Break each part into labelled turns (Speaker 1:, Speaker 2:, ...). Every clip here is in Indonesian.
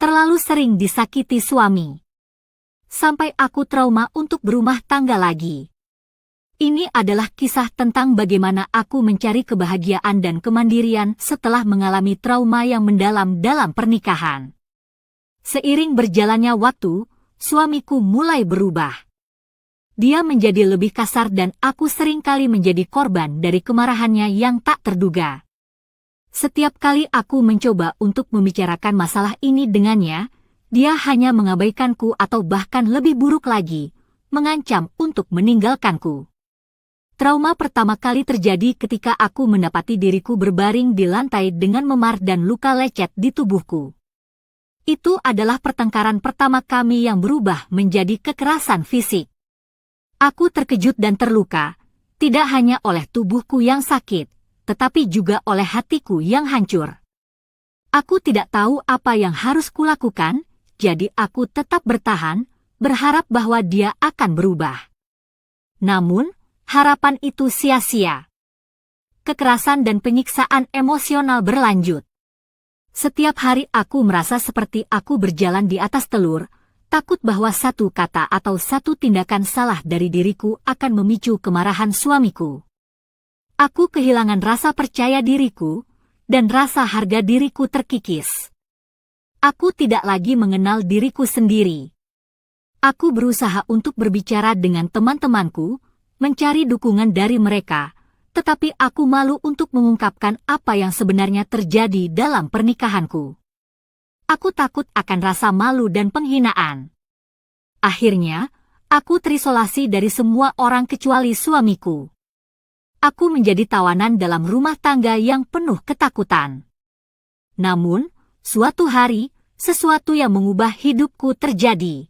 Speaker 1: terlalu sering disakiti suami. Sampai aku trauma untuk berumah tangga lagi. Ini adalah kisah tentang bagaimana aku mencari kebahagiaan dan kemandirian setelah mengalami trauma yang mendalam dalam pernikahan. Seiring berjalannya waktu, suamiku mulai berubah. Dia menjadi lebih kasar dan aku seringkali menjadi korban dari kemarahannya yang tak terduga. Setiap kali aku mencoba untuk membicarakan masalah ini dengannya, dia hanya mengabaikanku atau bahkan lebih buruk lagi, mengancam untuk meninggalkanku. Trauma pertama kali terjadi ketika aku mendapati diriku berbaring di lantai dengan memar dan luka lecet di tubuhku. Itu adalah pertengkaran pertama kami yang berubah menjadi kekerasan fisik. Aku terkejut dan terluka, tidak hanya oleh tubuhku yang sakit, tetapi juga oleh hatiku yang hancur. Aku tidak tahu apa yang harus kulakukan, jadi aku tetap bertahan, berharap bahwa dia akan berubah. Namun, harapan itu sia-sia. Kekerasan dan penyiksaan emosional berlanjut. Setiap hari aku merasa seperti aku berjalan di atas telur, takut bahwa satu kata atau satu tindakan salah dari diriku akan memicu kemarahan suamiku. Aku kehilangan rasa percaya diriku, dan rasa harga diriku terkikis. Aku tidak lagi mengenal diriku sendiri. Aku berusaha untuk berbicara dengan teman-temanku, mencari dukungan dari mereka, tetapi aku malu untuk mengungkapkan apa yang sebenarnya terjadi dalam pernikahanku. Aku takut akan rasa malu dan penghinaan. Akhirnya, aku terisolasi dari semua orang kecuali suamiku. Aku menjadi tawanan dalam rumah tangga yang penuh ketakutan. Namun, suatu hari, sesuatu yang mengubah hidupku terjadi.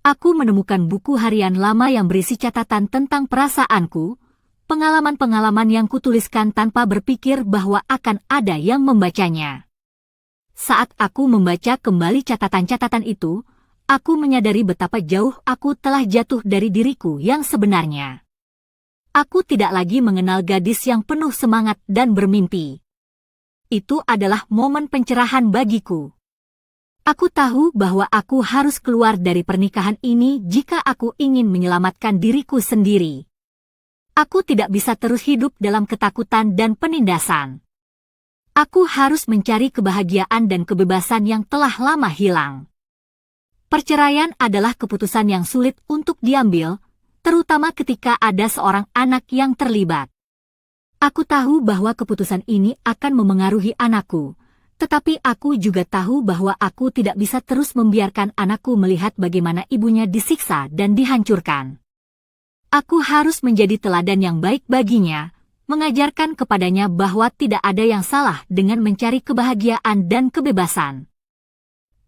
Speaker 1: Aku menemukan buku harian lama yang berisi catatan tentang perasaanku, pengalaman-pengalaman yang kutuliskan tanpa berpikir bahwa akan ada yang membacanya. Saat aku membaca kembali catatan-catatan itu, aku menyadari betapa jauh aku telah jatuh dari diriku yang sebenarnya. Aku tidak lagi mengenal gadis yang penuh semangat dan bermimpi. Itu adalah momen pencerahan bagiku. Aku tahu bahwa aku harus keluar dari pernikahan ini jika aku ingin menyelamatkan diriku sendiri. Aku tidak bisa terus hidup dalam ketakutan dan penindasan. Aku harus mencari kebahagiaan dan kebebasan yang telah lama hilang. Perceraian adalah keputusan yang sulit untuk diambil, terutama ketika ada seorang anak yang terlibat. Aku tahu bahwa keputusan ini akan memengaruhi anakku. Tetapi aku juga tahu bahwa aku tidak bisa terus membiarkan anakku melihat bagaimana ibunya disiksa dan dihancurkan. Aku harus menjadi teladan yang baik baginya, mengajarkan kepadanya bahwa tidak ada yang salah dengan mencari kebahagiaan dan kebebasan.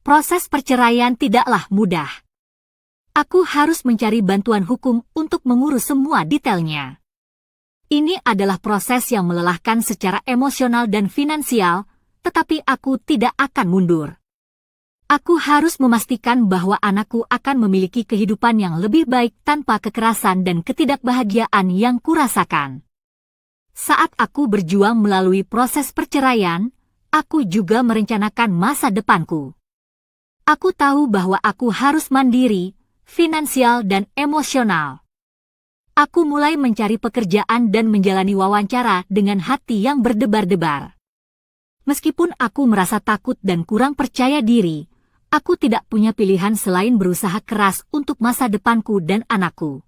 Speaker 1: Proses perceraian tidaklah mudah. Aku harus mencari bantuan hukum untuk mengurus semua detailnya. Ini adalah proses yang melelahkan secara emosional dan finansial, tetapi aku tidak akan mundur. Aku harus memastikan bahwa anakku akan memiliki kehidupan yang lebih baik tanpa kekerasan dan ketidakbahagiaan yang kurasakan. Saat aku berjuang melalui proses perceraian, aku juga merencanakan masa depanku. Aku tahu bahwa aku harus mandiri, finansial dan emosional. Aku mulai mencari pekerjaan dan menjalani wawancara dengan hati yang berdebar-debar. Meskipun aku merasa takut dan kurang percaya diri, aku tidak punya pilihan selain berusaha keras untuk masa depanku dan anakku.